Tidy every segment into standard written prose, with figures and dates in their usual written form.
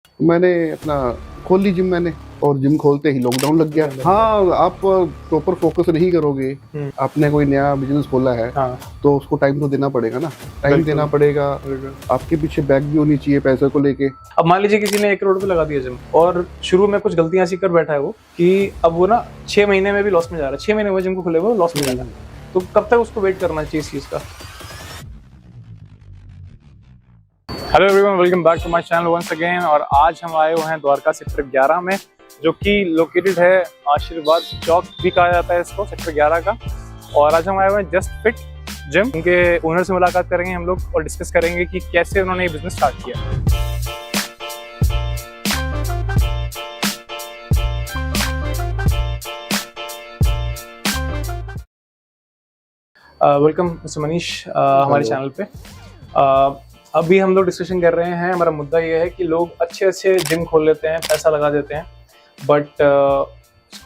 मैंने अपना खोल ली जिम मैंने, और जिम खोलते ही लॉकडाउन लग गया। हाँ, आप प्रॉपर फोकस नहीं करोगे, आपने कोई नया बिजनेस खोला है तो उसको टाइम तो देना पड़ेगा ना, टाइम देना पड़ेगा, आपके पीछे बैक भी होनी चाहिए पैसे को लेके। अब मान लीजिए किसी ने 1 करोड़ पे लगा दिया जिम, और शुरू में कुछ गलतियां ऐसी कर बैठा है वो कि अब वो ना 6 महीने में भी लॉस में जा रहा है, 6 महीने हुए जिम को खुले हुए लॉस में जा रहा है, तो कब तक उसको वेट करना चाहिए इस चीज का? Hello everyone, welcome back to my channel once again. और आज हम आए हुए हैं द्वारका सेक्टर 11 में, जो कि लोकेटेड है आशीर्वाद चौक भी कहा जाता है इसको, सेक्टर 11 का। और आज हम आए हुए हैं जस्ट फिट जिम। उनके ओनर से मुलाकात करेंगे हम लोग और डिस्कस करेंगे कि कैसे उन्होंने ये बिजनेस स्टार्ट किया। वेलकम मिस्टर मनीष हमारे चैनल पे। अभी हम लोग डिस्कशन कर रहे हैं, हमारा मुद्दा ये है कि लोग अच्छे अच्छे जिम खोल लेते हैं, पैसा लगा देते हैं, बट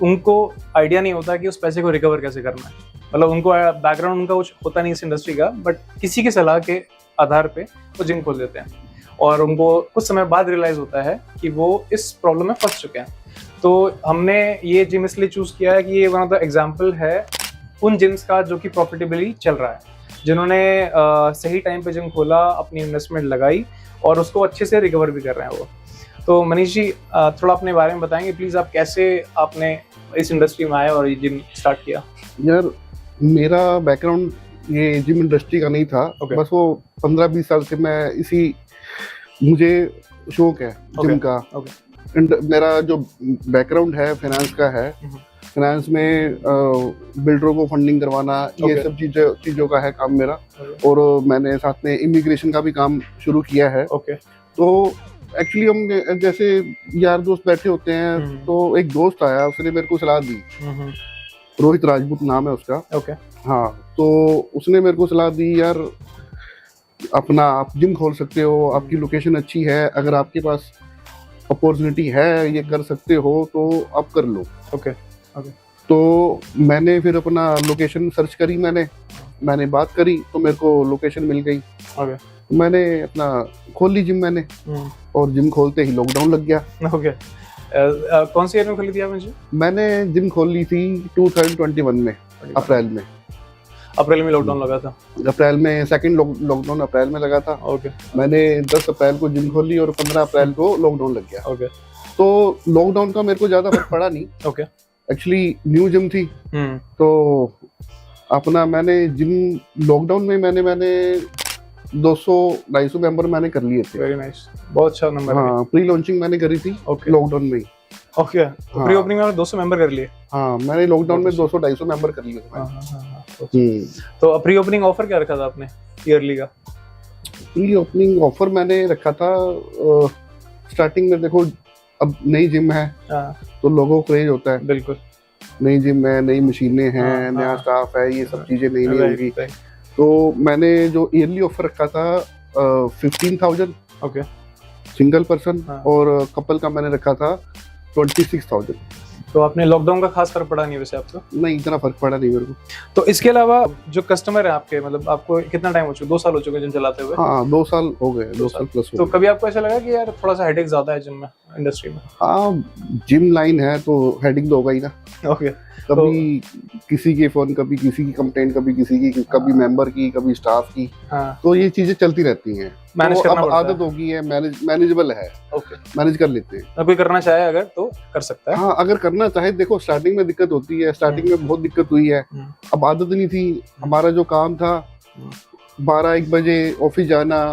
उनको आइडिया नहीं होता कि उस पैसे को रिकवर कैसे करना है। मतलब उनको बैकग्राउंड उनका कुछ होता नहीं इस इंडस्ट्री का, बट किसी की सलाह के आधार पे वो जिम खोल देते हैं और उनको कुछ समय बाद रियलाइज होता है कि वो इस प्रॉब्लम में फंस चुके हैं। तो हमने ये जिम इसलिए चूज किया है कि ये वन ऑफ द एग्जाम्पल है उन जिम्स का जो कि प्रॉफिटेबली चल रहा है, जिन्होंने सही टाइम पे जिम खोला, अपनी इन्वेस्टमेंट लगाई और उसको अच्छे से रिकवर भी कर रहे हैं वो। तो मनीष जी, थोड़ा अपने बारे में बताएंगे प्लीज, आप कैसे आपने इस इंडस्ट्री में आए और ये जिम स्टार्ट किया? यार, मेरा बैकग्राउंड ये जिम इंडस्ट्री का नहीं था। बस वो 15-20 साल से मैं मुझे शौक है जिम का। मेरा जो बैकग्राउंड है फाइनेंस का है, फाइनेंस में बिल्डरों को फंडिंग करवाना, ये सब चीज़ों का है काम मेरा। और मैंने साथ में इमिग्रेशन का भी काम शुरू किया है। तो एक्चुअली हम जैसे यार दोस्त बैठे होते हैं, तो एक दोस्त आया, उसने मेरे को सलाह दी। रोहित राजपूत नाम है उसका। हाँ, तो उसने मेरे को सलाह दी, यार अपना आप जिम खोल सकते हो, आपकी लोकेशन अच्छी है, अगर आपके पास अपॉर्चुनिटी है, ये कर सकते हो तो आप कर लो। तो मैंने फिर अपना लोकेशन सर्च करी, मैंने बात करी तो मेरे को लोकेशन मिल गई। मैंने अपना खोल ली जिम मैंने, और जिम खोलते ही लॉकडाउन लग गया। कौन सी ईयर में खोली थी आपने जिम? मैंने जिम खोल ली थी 2021 में, अप्रैल में लॉकडाउन लगा था। अप्रैल में सेकंड लॉकडाउन अप्रैल में लगा था। मैंने 10 अप्रैल को जिम खोली और 15 अप्रैल को लॉकडाउन लग गया। तो लॉकडाउन का मेरे को ज्यादा फर्क पड़ा नहीं। एक्चुअली न्यू जिम थी, तो अपना मैंने जिम लॉकडाउन में मैंने 200-250 मेंबर मैंने कर लिए थे। वेरी नाइस, बहुत अच्छा नंबर। हाँ, प्री लॉन्चिंग मैंने करी थी लॉकडाउन में ही। प्री ओपनिंग में 200 मेंबर कर लिए। हाँ, मैंने लॉकडाउन में 200-250 मेंबर कर लिए थे। तो प्री ओपनिंग ऑफर क्या रखा था आपने ईयरली का? प्री ओपनिंग ऑफर मैंने रखा था, स्टार्टिंग में देखो अब नई जिम है तो लोगों को क्रेज होता है। बिल्कुल, नई जिम है, नई मशीनें हैं, नया स्टाफ है, ये सब चीजें नई होगी। तो मैंने जो ईयरली ऑफर रखा था 15,000 सिंगल पर्सन, और कपल का मैंने रखा था 26,000। तो आपने लॉकडाउन का खास फर्क पड़ा नहीं वैसे आपको? नहीं, इतना फर्क पड़ा नहीं मेरे को। तो इसके अलावा जो कस्टमर है आपके, मतलब आपको कितना टाइम हो चुका? 2 साल हो चुके जिम चलाते हुए? हाँ, 2 साल हो गए, 2 साल प्लस हो गए। तो कभी आपको ऐसा लगा कि यार थोड़ा सा हेडेक ज्यादा है जिम में, इंडस्ट्री में? हाँ, जिम लाइन है तो हेडेक तो होगा ही ना। कभी किसी के फोन, कभी किसी की कंप्लेंट, कभी किसी की, कभी मेंबर की, कभी स्टाफ की। तो ये चीजें चलती रहती हैं। मैनेज करना अब आदत हो गई है, मैनेजेबल है। मैनेज कर लेते हैं। कोई करना चाहे अगर तो कर सकता है। हाँ, अगर करना चाहे, देखो स्टार्टिंग में दिक्कत होती है, स्टार्टिंग में बहुत दिक्कत हुई है। अब आदत नहीं थी, हमारा जो काम था 12-1 बजे ऑफिस जाना,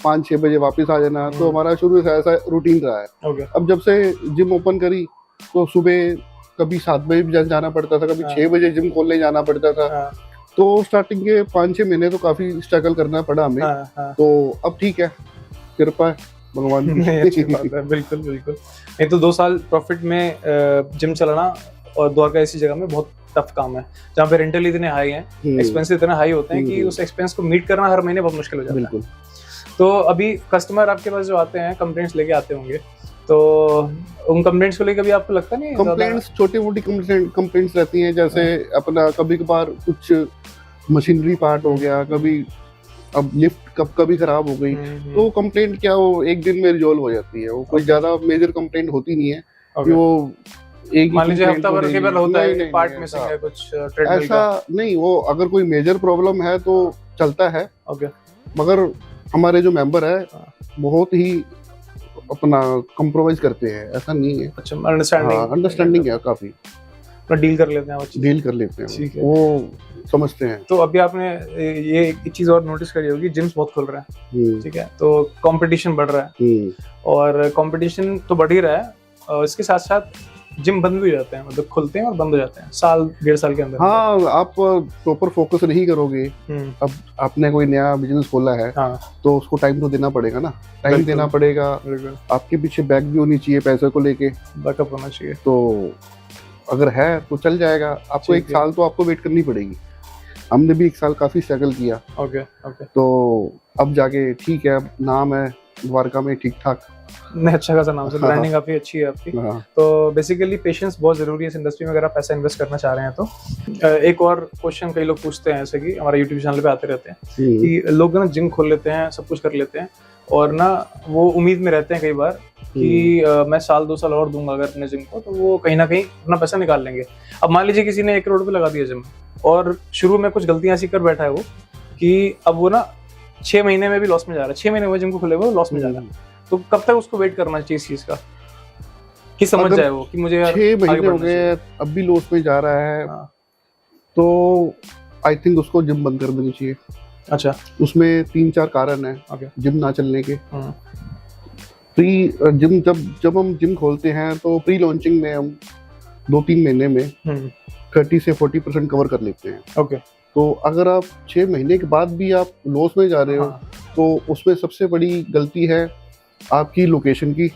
5-6 बजे वापस आ जाना, तो हमारा शुरू से ऐसा रूटीन रहा है। अब जब से जिम ओपन करी तो सुबह कभी 7 बजे भी जाना पड़ता था, कभी 6 बजे जिम खोलने जाना पड़ता था। तो स्टार्टिंग के 5-6 महीने तो काफी स्ट्रगल करना पड़ा हमें। तो अब ठीक है, कृपा है भगवान की। बिल्कुल बिल्कुल। नहीं तो 2 साल प्रॉफिट में जिम चलाना और द्वारका ऐसी जगह में बहुत टफ काम है, जहाँ पे रेंटल इतने हाई हैं, एक्सपेंस इतने हाई होते हैं कि उस एक्सपेंस को मीट करना हर महीने बहुत मुश्किल हो जाता है। तो अभी कस्टमर आपके पास जो आते हैं, कंप्लेंट्स लेके आते होंगे, तो उन कंप्लेंट्स को लेकर भी आपको लगता नहीं? कंप्लेंट्स छोटी मोटी कंप्लेंट्स रहती हैं, जैसे अपना कभी कभार कुछ मशीनरी पार्ट हो गया, कभी अब लिफ्ट कभी खराब हो गई तो कंप्लेंट क्या वो एक दिन में रिजॉल्व हो जाती है, वो कोई ज्यादा मेजर कंप्लेंट होती नहीं है कि वो एक मान लीजिए हफ्ता भर के बाद होता है पार्ट मिसिंग है कुछ ट्रेडमिल ऐसा नहीं, वो अगर कोई मेजर प्रॉब्लम है तो चलता है। ओके, मगर हमारे जो मेंबर है बहुत ही अपना कॉम्प्रोमाइज करते हैं, ऐसा नहीं है। अच्छा, अंडरस्टैंडिंग है काफी, डील कर लेते हैं, डील कर लेते हैं, वो समझते हैं। तो अभी आपने ये एक चीज और नोटिस करी होगी, जिम्स बहुत खुल रहा है, ठीक है, तो कंपटीशन बढ़ रहा है और कंपटीशन तो बढ़ ही रहा है और इसके साथ साथ जिम बंद भी हो जाते हैं, मतलब खुलते हैं और बंद हो जाते हैं साल डेढ़ साल के अंदर। हाँ, आप प्रॉपर फोकस नहीं करोगे, अब आपने कोई नया बिजनेस खोला है तो उसको टाइम तो देना पड़ेगा ना, टाइम देना पड़ेगा, आपके पीछे बैक भी होनी चाहिए, पैसे को लेके बैकअप होना चाहिए। तो अगर है तो चल जाएगा, आपको एक साल तो आपको वेट करनी पड़ेगी। हमने भी एक साल काफी स्ट्रगल किया। ओके, तो अब जाके ठीक है, अब नाम है द्वारका में ठीक ठाक, नहीं अच्छा खासा नाम से, ब्रांडिंग काफी अच्छी है आपकी। तो बेसिकली पेशेंस बहुत जरूरी है इस इंडस्ट्री में अगर आप पैसा इन्वेस्ट करना चाह रहे हैं तो। एक और क्वेश्चन कई लोग पूछते हैं, ऐसे कि हमारे यूट्यूब चैनल पे आते रहते हैं कि लोग ना जिम खोल लेते हैं, सब कुछ कर लेते हैं और ना वो उम्मीद में रहते हैं कई बार कि मैं साल 2 साल और दूंगा अगर अपने जिम को तो वो कहीं ना कहीं अपना पैसा निकाल लेंगे। अब मान लीजिए किसी ने 1 करोड़ पे लगा दिया जिम और शुरू में कुछ गलतियां ऐसी कर बैठा है वो कि अब वो ना 6 महीने में भी लॉस में जा रहा है, 6 महीने हुए जिम को खुले हुए लॉस में जा रहा है, तो कब तक उसको वेट करना चाहिए इस चीज का कि समझ जाए वो कि मुझे यार 6 महीने हो गए अब भी लॉस में जा रहा है, तो आई थिंक उसको जिम बंद कर देनी चाहिए। अच्छा, उसमें 3-4 कारण है जिम ना चलने के। जब हम जिम खोलते हैं तो प्री लॉन्चिंग में हम 2-3 महीने में 30 से 40% कवर कर लेते हैं। ओके, तो अगर आप 6 महीने के बाद भी आप लॉस में जा रहे हो तो उसमें सबसे बड़ी गलती है आपकी लोकेशन की,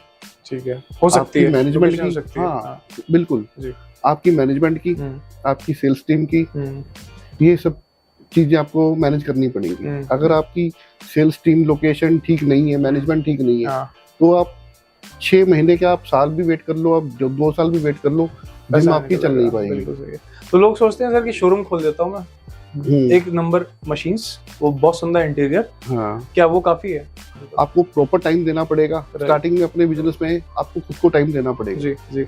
ठीक है, हो सकती है मैनेजमेंट की, हाँ बिल्कुल, आपकी मैनेजमेंट की, आपकी सेल्स टीम की, ये सब चीजें आपको मैनेज करनी पड़ेगी। अगर आपकी सेल्स टीम लोकेशन ठीक नहीं है, मैनेजमेंट ठीक नहीं है, तो आप 6 महीने के आप साल भी वेट कर लो, आप 2 साल भी वेट कर लो, जिम आपकी चल नहीं पाएगी। तो लोग सोचते हैं सर कि शोरूम खोल देता हूँ मैं, 1 नंबर मशीन्स, वो बहुत सुंदर इंटीरियर, क्या वो काफी है? आपको प्रॉपर टाइम देना पड़ेगा। स्टार्टिंग में अपने बिजनेस में आपको खुद को टाइम देना पड़ेगा, जी,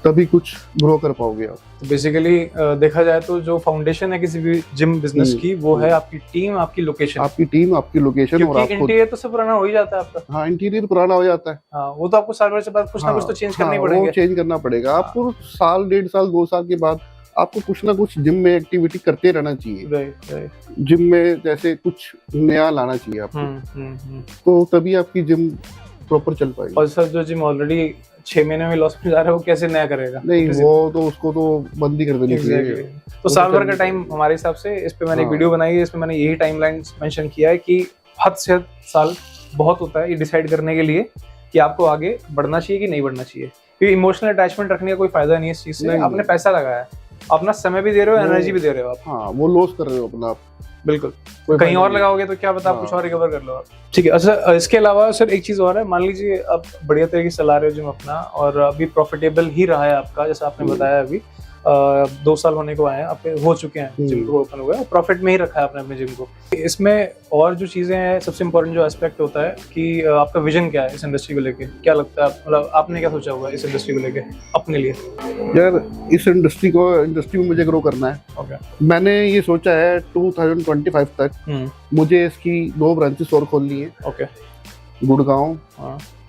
तभी कुछ ग्रो कर पाओगे आप। तो बेसिकली देखा जाए तो जो फाउंडेशन है किसी भी जिम बिजनेस की वो है आपकी टीम, आपकी लोकेशन, और आपको इंटीरियर तो सब पुराना हो ही जाता है आपका। हाँ, इंटीरियर पुराना हो जाता है, हाँ, वो तो आपको साल भर के बाद कुछ ना कुछ तो चेंज करना ही पड़ेगा। वो चेंज करना पड़ेगा आपको, साल 1.5 साल 2 साल के बाद आपको कुछ ना कुछ जिम में एक्टिविटी करते रहना चाहिए। जिम में जैसे कुछ नया लाना चाहिए आपको, तो तभी आपकी जिम प्रॉपर चल पाएगी। और सर जो जिम ऑलरेडी 6 महीने में लॉस में जा रहा है वो कैसे नया करेगा? नहीं, वो तो उसको तो बंद ही कर देनी चाहिए। तो साल भर का टाइम हमारे हिसाब से, इस पे मैंने एक वीडियो बनाई है, इसमें मैंने यही टाइमलाइन मेंशन किया है कि हद से हद साल बहुत होता है ये डिसाइड करने के लिए कि आपको आगे बढ़ना चाहिए कि नहीं बढ़ना चाहिए, क्योंकि इमोशनल अटैचमेंट रखने का कोई फायदा नहीं है इस चीज से। आपने पैसा लगाया है, अपना समय भी दे रहे हो, एनर्जी भी दे रहे हो आप, हाँ, वो लॉस कर रहे हो अपना, बिल्कुल। कहीं और लगाओगे तो क्या पता आप कुछ और रिकवर कर लो आप, ठीक है। अच्छा, इसके अलावा सर एक चीज और है, मान लीजिए आप बढ़िया तरीके से चला रहे हो जिम अपना और अभी प्रॉफिटेबल ही रहा है आपका, जैसा आपने बताया अभी 2 साल होने को आए हैं, आपके हो चुके हैं, जिम को ओपन हुआ है, प्रॉफिट में ही रखा है आपने अपने जिम को। इसमें और जो चीजें हैं, सबसे इम्पोर्टेंट जो एस्पेक्ट होता है कि आपका विजन क्या है इस इंडस्ट्री को लेके, क्या लगता है, मतलब आपने क्या सोचा हुआ है इस इंडस्ट्री को लेके अपने लिए? यार, इस इंडस्ट्री में मुझे ग्रो करना है। मैंने ये सोचा है 2025 तक मुझे इसकी 2 ब्रांचेस और खोलनी है, गुड़गांव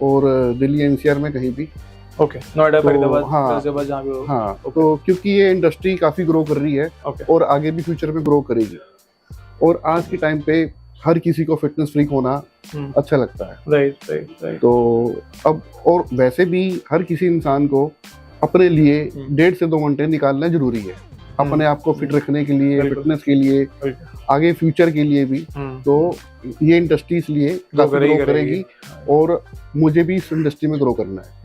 और दिल्ली एनसीआर में कहीं भी, नोएडा, फरीदाबाद, गाजियाबाद, जहाँ भी हो। हाँ, तो क्योंकि ये इंडस्ट्री काफी ग्रो कर रही है और आगे भी फ्यूचर में ग्रो करेगी, और आज के टाइम पे हर किसी को फिटनेस फ्रीक होना अच्छा लगता है। राइट। तो अब और वैसे भी हर किसी इंसान को अपने लिए 1.5 से 2 घंटे निकालना जरूरी है, अपने आप को फिट रखने के लिए, फिटनेस के लिए, आगे फ्यूचर के लिए भी। तो ये इंडस्ट्री इसलिए ग्रो करेगी और मुझे भी इस इंडस्ट्री में ग्रो करना है।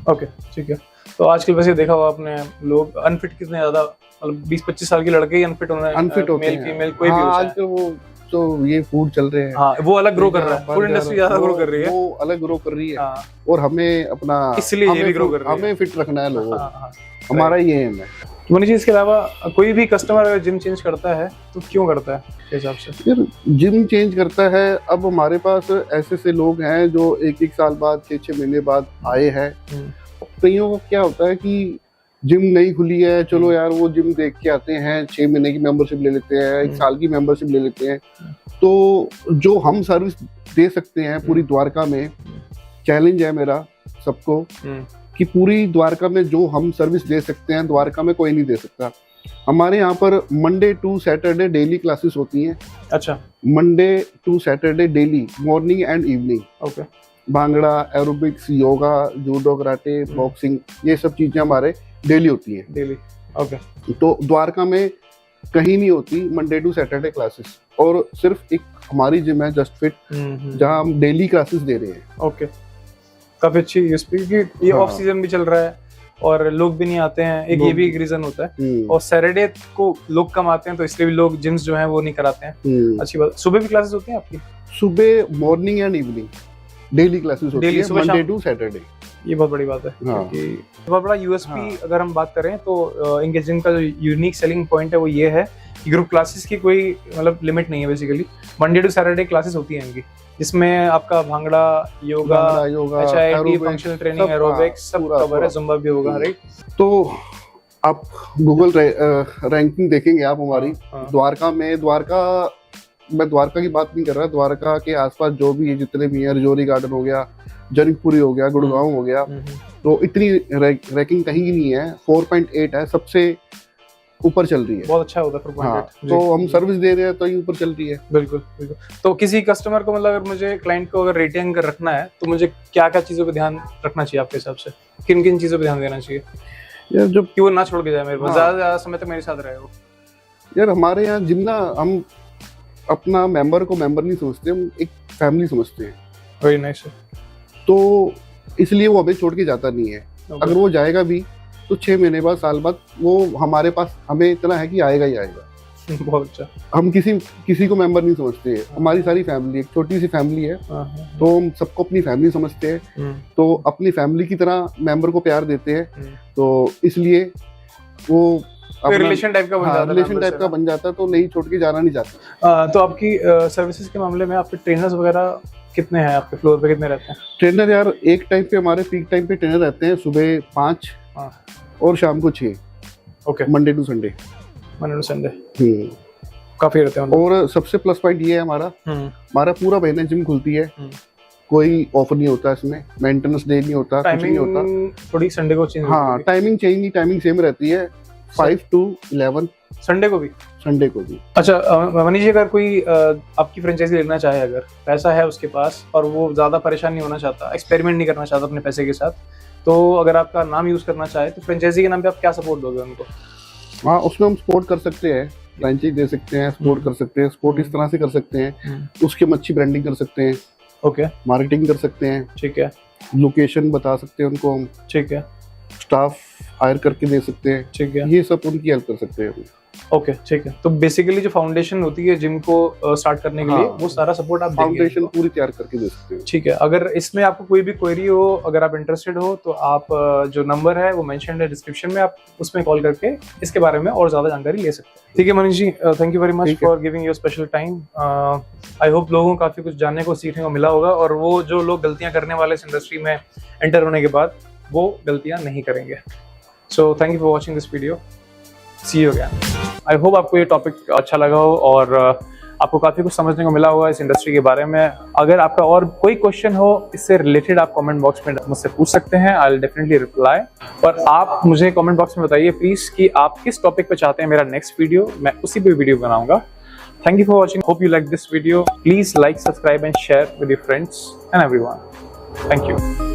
ओके, ठीक है। तो आजकल वैसे देखा हुआ आपने, लोग अनफिट कितने ज्यादा, मतलब 20-25 साल के लड़के ही अनफिट होते हैं, मेल फीमेल कोई भी हो जाए। आजकल वो तो ये फूड चल रहे हैं, हाँ, वो अलग ग्रो कर रहा है, फूड इंडस्ट्री ज्यादा ग्रो कर रही है, वो अलग ग्रो कर रही है, और हमें अपना इसलिए ये भी ग्रो कर रही है, हमें फिट रखना है लोगों को, हमारा ये एम है। मनीष जी, इसके अलावा कोई भी कस्टमर अगर जिम चेंज करता है तो क्यों करता है के हिसाब से? फिर जिम चेंज करता है, अब हमारे पास ऐसे लोग हैं जो 1-1 साल बाद 6-6 महीने बाद आए हैं। कईयों को क्या होता है कि जिम नहीं खुली है, चलो यार वो जिम देख के आते हैं, 6 महीने की मेंबरशिप ले लेते हैं, 1 साल की मेंबरशिप ले लेते हैं। तो जो हम सर्विस दे सकते हैं पूरी द्वारका में, चैलेंज है मेरा सबको कि पूरी द्वारका में जो हम सर्विस दे सकते हैं द्वारका में कोई नहीं दे सकता। हमारे यहाँ पर Monday to Saturday daily classes होती हैं। अच्छा, Monday to Saturday daily, morning and evening. Okay. Bhangra, aerobics, yoga, judo, karate, boxing, ये सब चीजें हमारे डेली होती हैं। Daily, okay. तो द्वारका में कहीं नहीं होती मंडे टू सैटरडे क्लासेस, और सिर्फ एक हमारी जिम है जस्ट फिट जहाँ हम डेली क्लासेस दे रहे हैं। ओके, काफी अच्छी यूएसपी, क्योंकि ये हाँ। ऑफ सीजन भी चल रहा है और लोग भी नहीं आते हैं, एक ये भी एक रीजन होता है। और सैटरडे को लोग कम आते हैं तो इसलिए भी लोग जिम्स जो हैं वो नहीं कराते हैं। अच्छी बात। सुबह भी क्लासेस होती हैं आपकी? सुबह, morning and evening daily classes होती है, सुबह मंडे टू सैटरडे। ये बहुत बड़ी बात है, हाँ। क्योंकि बहुत बड़ा यूएसपी अगर हम बात करें तो इनके जिम का जो यूनिक सेलिंग पॉइंट है वो ये है कि ग्रुप क्लासेस की कोई मतलब लिमिट नहीं है। Basically Monday to Saturday classes होती हैं इनकी, जिसमें आपका bhangra, yoga, HIIT, functional training, aerobics सब कवर है, जुम्बा भी होगा, राइट? तो आप गूगल रैंकिंग देखेंगे आप हमारी द्वारका में, मैं द्वारका की बात नहीं कर रहा, द्वारका के आसपास जो भी है जितने भी हैं, रजौरी गार्डन हो गया, जनकपुरी हो गया, गुड़गांव हो गया, तो इतनी रैंकिंग कहीं नहीं है। 4.8 है, सबसे ऊपर चल रही है। बहुत अच्छा होता है 4.8। हाँ, तो हम सर्विस दे रहे हैं तो ही ऊपर चल रही है। बिल्कुल बिल्कुल। तो किसी कस्टमर को मतलब अगर मुझे क्लाइंट को अगर रेटिंग रखना है तो मुझे क्या क्या चीजों पे ध्यान रखना चाहिए आपके हिसाब से? किन किन चीजों पे ध्यान देना चाहिए यार? जो कि वो ना छोड़ के जाए मेरे पास, हाँ। ज्यादा समय तक मेरे साथ रहे वो। यार हमारे यहाँ जिम ना, हम अपना मेंबर को मेंबर नहीं समझते, हम एक फैमिली समझते हैं। Very nice. तो इसलिए वो हमें छोड़ के जाता नहीं है। अगर वो जाएगा भी तो 6 महीने बाद, साल बाद वो हमारे पास, हमें इतना है कि आएगा ही आएगा। बहुत अच्छा। हम किसी को मेंबर नहीं समझते हैं। हमारी सारी फैमिली, एक छोटी सी फैमिली है, तो हम सबको अपनी फैमिली समझते हैं। तो अपनी फैमिली की तरह मेंबर को प्यार देते हैं, तो इसलिए वो रिलेशन टाइप का बन जाता है। रिलेशन टाइप का बन जाता है, तो नहीं छोड़ के जाना नहीं चाहता। तो आपकी सर्विसेज के मामले में आपके ट्रेनर्स वगैरह कितने हैं? आपके फ्लोर पे कितने रहते हैं? ट्रेनर यार एक टाइम पे, हमारे पीक टाइम पे ट्रेनर रहते हैं सुबह 5 और शाम को 6। Okay, Monday to Sunday. Monday to Sunday काफी रहते हैं। और सबसे प्लस पॉइंट ये है हमारा पूरा महीना जिम खुलती है, कोई ऑफर नहीं होता इसमें, मेंटेनेंस डे नहीं होता, कुछ नहीं होता। थोड़ी संडे को चेंज, हाँ टाइमिंग चेंज नहीं, टाइमिंग सेम रहती है 5 to 11, संडे को भी। संडे को भी। अच्छा मनीष जी, अगर कोई आपकी फ्रेंचाइजी लेना चाहे, अगर पैसा है उसके पास और वो ज्यादा परेशान नहीं होना चाहता, एक्सपेरिमेंट नहीं करना चाहता अपने पैसे के साथ, तो अगर आपका नाम यूज करना चाहे तो फ्रेंचाइजी के नाम पे आप क्या सपोर्ट दोगे उनको? हाँ, उसमें हम सपोर्ट कर सकते हैं, फ्रेंचाइजी दे सकते हैं, सपोर्ट कर सकते हैं। सपोर्ट इस तरह से कर सकते हैं, उसके हम अच्छी ब्रांडिंग कर सकते हैं, ओके, मार्केटिंग कर सकते हैं, ठीक है, लोकेशन बता सकते हैं उनको हम, ठीक है, स्टाफ हायर करके दे सकते हैं, ठीक है, ये सब उनकी हेल्प कर सकते हैं। ओके, ठीक है। तो बेसिकली जो फाउंडेशन होती है जिम को स्टार्ट करने के लिए, वो सारा सपोर्ट आप फाउंडेशन पूरी तैयार करके दे सकते हैं। ठीक है। अगर इसमें आपको कोई भी क्वेरी हो, अगर आप इंटरेस्टेड हो, तो आप जो नंबर है वो मेंशन है डिस्क्रिप्शन में, आप उसमें कॉल करके इसके बारे में और ज्यादा जानकारी ले सकते हैं। ठीक है Manish ji, thank you very much for giving your special time. I hope लोगों को काफी कुछ जानने को, सीखने को मिला होगा, और वो जो लोग गलतियां करने वाले इस इंडस्ट्री में एंटर होने के बाद, वो गलतियां नहीं करेंगे। So thank you for watching this video, see you again. I hope आपको ये टॉपिक अच्छा लगा हो और आपको काफ़ी कुछ समझने को मिला होगा इस इंडस्ट्री के बारे में। अगर आपका और कोई क्वेश्चन हो इससे रिलेटेड, आप कमेंट बॉक्स में मुझसे पूछ सकते हैं, आई विल डेफिनेटली रिप्लाई। और आप मुझे कमेंट बॉक्स में बताइए प्लीज़ कि आप किस टॉपिक पे चाहते हैं मेरा नेक्स्ट वीडियो, मैं उसी पे वीडियो बनाऊंगा। Thank you for watching, hope you like this video. Please like, subscribe and share with your friends and everyone. Thank you.